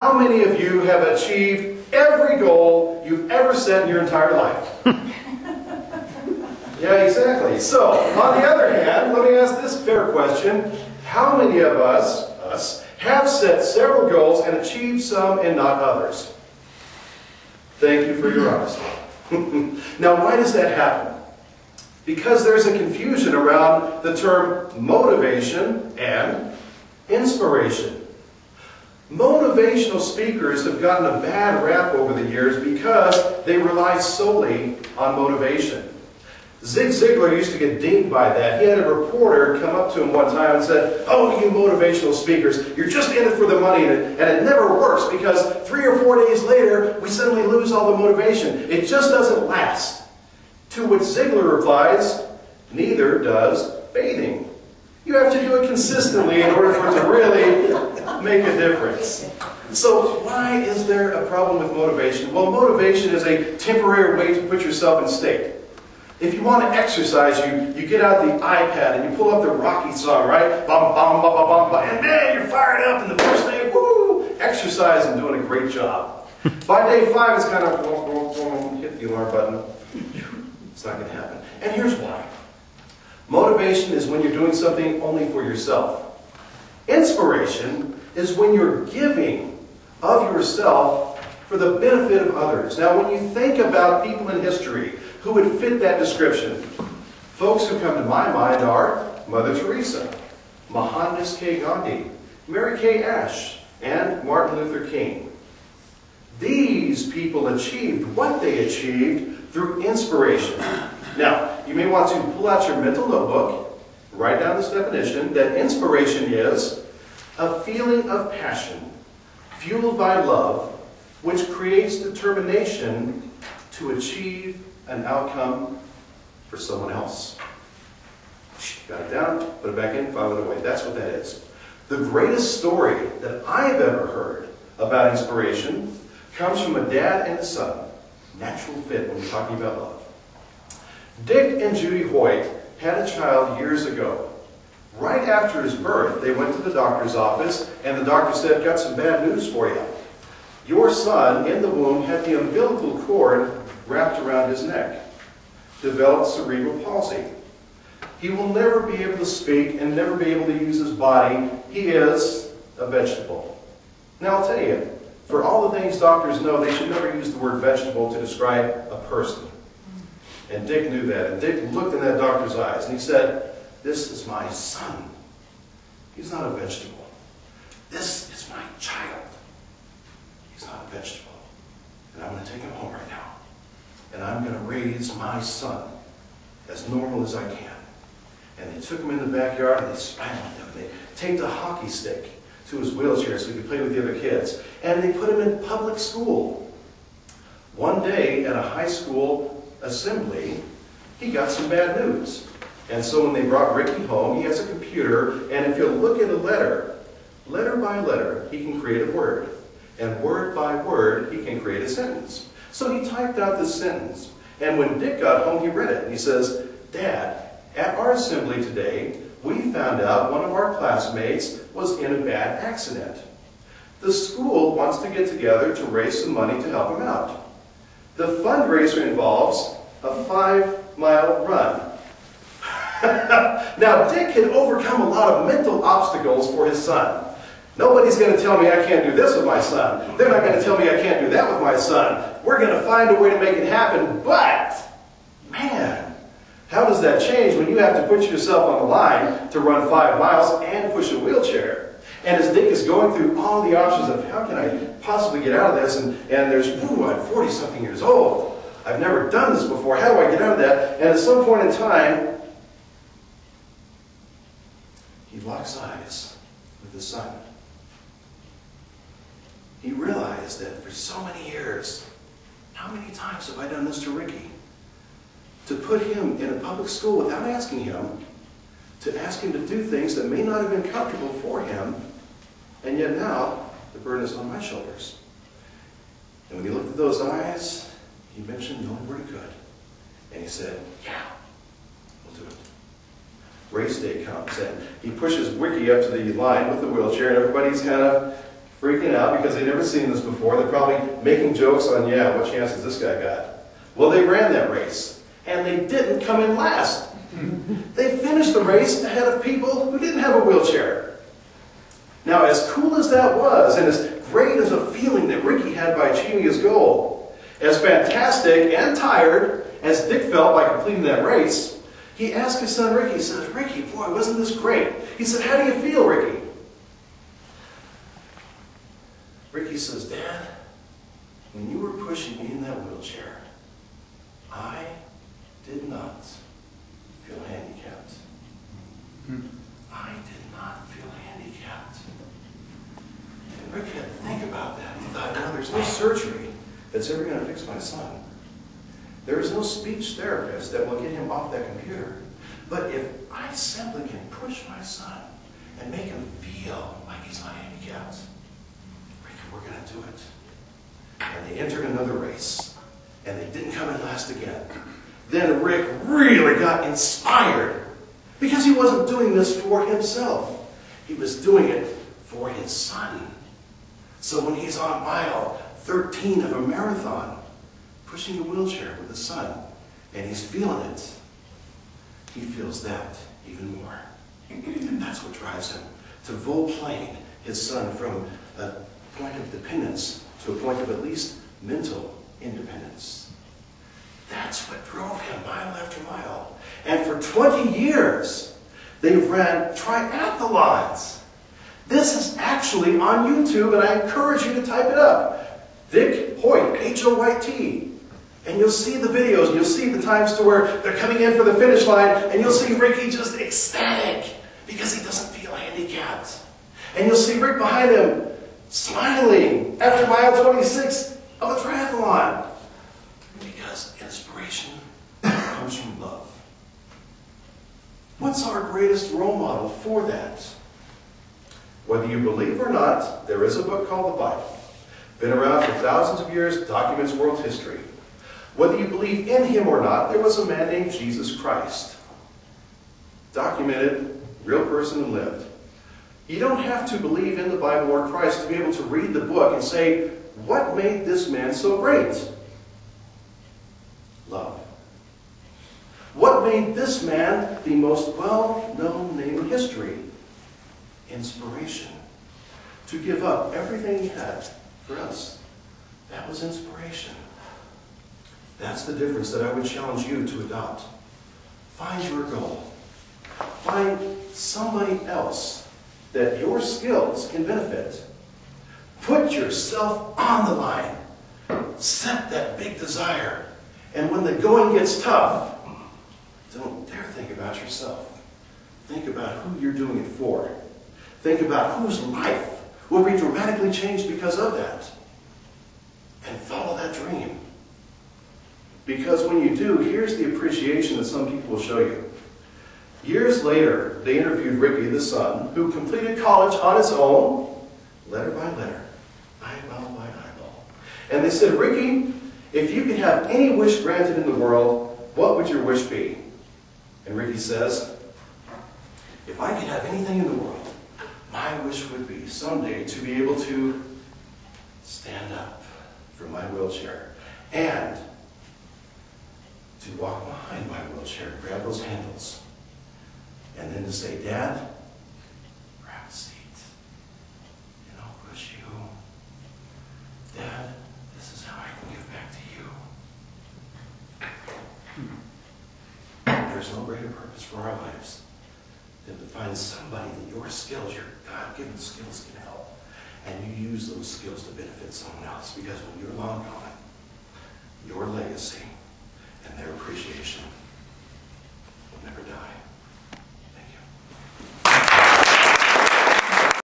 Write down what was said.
How many of you have achieved every goal you've ever set in your entire life? Yeah, exactly. So, on the other hand, let me ask this fair question. How many of us have set several goals and achieved some and not others? Thank you for your honesty. Now, why does that happen? Because there's a confusion around the term motivation and inspiration. Motivational speakers have gotten a bad rap over the years because they rely solely on motivation. Zig Ziglar used to get dinged by that. He had a reporter come up to him one time and said, "Oh, you motivational speakers, you're just in it for the money, and it never works because 3 or 4 days later, we suddenly lose all the motivation. It just doesn't last." To which Ziglar replies, "Neither does bathing. You have to do it consistently in order for it to really make a difference." So why is there a problem with motivation? Well, motivation is a temporary way to put yourself in state. If you want to exercise, you get out the iPad and you pull up the Rocky song, right? Bum, bum, bum, bum, bum, bum, and man, you're fired up, and the first day, woo, exercise and doing a great job. By day 5, it's kind of, hit the alarm button. It's not going to happen. And here's why. Motivation is when you're doing something only for yourself. Inspiration is when you're giving of yourself for the benefit of others. Now, when you think about people in history who would fit that description, folks who come to my mind are Mother Teresa, Mohandas K. Gandhi, Mary Kay Ash, and Martin Luther King. These people achieved what they achieved through inspiration. Now, you may want to pull out your mental notebook, write down this definition, that inspiration is a feeling of passion, fueled by love, which creates determination to achieve an outcome for someone else. Got it down, put it back in, file it away. That's what that is. The greatest story that I have ever heard about inspiration comes from a dad and a son. Natural fit when we're talking about love. Dick and Judy Hoyt had a child years ago. Right after his birth, they went to the doctor's office, and the doctor said, "Got some bad news for you. Your son in the womb had the umbilical cord wrapped around his neck, developed cerebral palsy. He will never be able to speak and never be able to use his body. He is a vegetable." Now, I'll tell you, for all the things doctors know, they should never use the word vegetable to describe a person. And Dick knew that. And Dick looked in that doctor's eyes and he said, "This is my son. He's not a vegetable. This is my child. He's not a vegetable. And I'm going to take him home right now. And I'm going to raise my son as normal as I can." And they took him in the backyard and they spat on him. They taped a hockey stick to his wheelchair so he could play with the other kids. And they put him in public school. One day at a high school assembly, he got some bad news. And so when they brought Ricky home, he has a computer, and if you look at a letter, letter by letter, he can create a word. And word by word, he can create a sentence. So he typed out this sentence. And when Dick got home, he read it. And he says, "Dad, at our assembly today, we found out one of our classmates was in a bad accident. The school wants to get together to raise some money to help him out. The fundraiser involves a 5-mile run." Now, Dick had overcome a lot of mental obstacles for his son. Nobody's going to tell me I can't do this with my son. They're not going to tell me I can't do that with my son. We're going to find a way to make it happen. But, man, how does that change when you have to put yourself on the line to run 5 miles and push a wheelchair? And as Dick is going through all the options of how can I possibly get out of this, and there's, I'm 40-something years old. I've never done this before. How do I get out of that? And at some point in time, he locks eyes with his son. He realized that for so many years, how many times have I done this to Ricky? To put him in a public school without asking him, to ask him to do things that may not have been comfortable for him, and yet now the burden is on my shoulders. And when he looked at those eyes, he mentioned the only word he could. And he said, "Yeah, we'll do it." Race day comes, and he pushes Ricky up to the line with the wheelchair, and everybody's kind of freaking out because they'd never seen this before. They're probably making jokes on, yeah, what chance has this guy got? Well, they ran that race, and they didn't come in last. They finished the race ahead of people who didn't have a wheelchair. Now, as cool as that was, and as great as a feeling that Ricky had by achieving his goal, as fantastic and tired as Dick felt by completing that race, he asked his son Ricky, he says, Ricky, boy, wasn't this great? He said, how do you feel, Ricky? Ricky says, Dad, when you were pushing me in that wheelchair, I did not feel handicapped. I did not feel handicapped. And Rick had to think about that. He thought, no, there's no surgery that's ever going to fix my son. There is no speech therapist that will get him off that computer. But if I simply can push my son and make him feel like he's not handicapped, Rick, we're going to do it. And they entered another race, and they didn't come in last again. Then Rick really got inspired because he wasn't doing this for himself. He was doing it for his son. So when he's on mile 13 of a marathon, pushing a wheelchair with his son, and he's feeling it, he feels that even more. And that's what drives him to volplane his son from a point of dependence to a point of at least mental independence. That's what drove him mile after mile. And for 20 years, they've ran triathlons. This is actually on YouTube, and I encourage you to type it up. Dick Hoyt, H-O-Y-T. And you'll see the videos, and you'll see the times to where they're coming in for the finish line, and you'll see Ricky just ecstatic because he doesn't feel handicapped. And you'll see Rick behind him smiling after mile 26 of a triathlon. Because inspiration comes from love. What's our greatest role model for that? Whether you believe or not, there is a book called the Bible. Been around for thousands of years, documents world history. Whether you believe in him or not, there was a man named Jesus Christ. Documented, real person who lived. You don't have to believe in the Bible or Christ to be able to read the book and say, what made this man so great? Love. What made this man the most well-known name in history? Inspiration. To give up everything he had for us. That was inspiration. That's the difference that I would challenge you to adopt. Find your goal. Find somebody else that your skills can benefit. Put yourself on the line. Set that big desire. And when the going gets tough, don't dare think about yourself. Think about who you're doing it for. Think about whose life will be dramatically changed because of that. And follow that dream. Because when you do, here's the appreciation that some people will show you. Years later, they interviewed Ricky, the son, who completed college on his own, letter by letter, eyeball by eyeball. And they said, Ricky, if you could have any wish granted in the world, what would your wish be? And Ricky says, if I could have anything in the world, my wish would be someday to be able to stand up from my wheelchair and to walk behind my wheelchair and grab those handles. And then to say, Dad, grab a seat and I'll push you. Dad, this is how I can give back to you. There's no greater purpose for our lives than to find somebody that your skills, your God-given skills can help. And you use those skills to benefit someone else. Because when you're long gone, your legacy and their appreciation